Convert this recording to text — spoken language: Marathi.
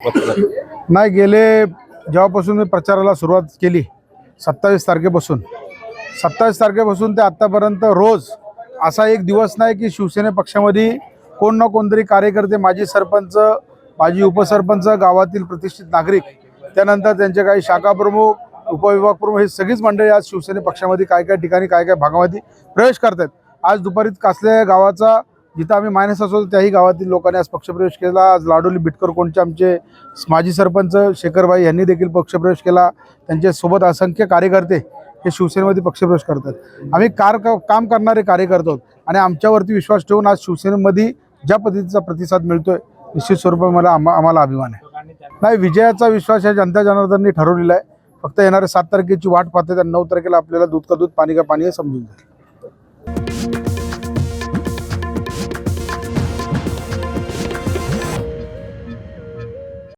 नाही, गेले जेव्हापासून मी प्रचाराला सुरुवात केली 27 तारखेपासून 27 तारखेपासून ते आत्तापर्यंत रोज असा एक दिवस नाही की शिवसेने पक्षामध्ये कोण ना कोणतरी कार्यकर्ते, माजी सरपंच, माजी उपसरपंच, गावातील प्रतिष्ठित नागरिक, त्यानंतर त्यांचे काही शाखा प्रमुख, उपविभाग प्रमुख, हे सगळीच मंडळी आज शिवसेने पक्षामध्ये काय काय ठिकाणी काय काय भागामध्ये प्रवेश करतात। आज दुपारी कासले गावाचा, जिथं आम्ही मायनस असतो त्याही गावातील लोकांनी आज पक्षप्रवेश केला। आज लाडोली बिटकर कोणचे आमचे माजी सरपंच शेखरबाई यांनी देखील पक्षप्रवेश केला। त्यांच्यासोबत असंख्य कार्यकर्ते हे शिवसेनेमध्ये पक्षप्रवेश करतात। आम्ही काम करणारे कार्यकर्ते आहोत आणि आमच्यावरती विश्वास ठेवून आज शिवसेनेमध्ये ज्या पद्धतीचा प्रतिसाद मिळतोय, निश्चित स्वरूपात आम्हाला अभिमान आहे। नाही, विजयाचा विश्वास या जनता जनार्दनांनी ठरवलेला आहे। फक्त येणाऱ्या 7 तारखेची वाट पाहते आणि 9 तारखेला आपल्याला दूध का दूध पाणी का पाणी हे समजून जाईल।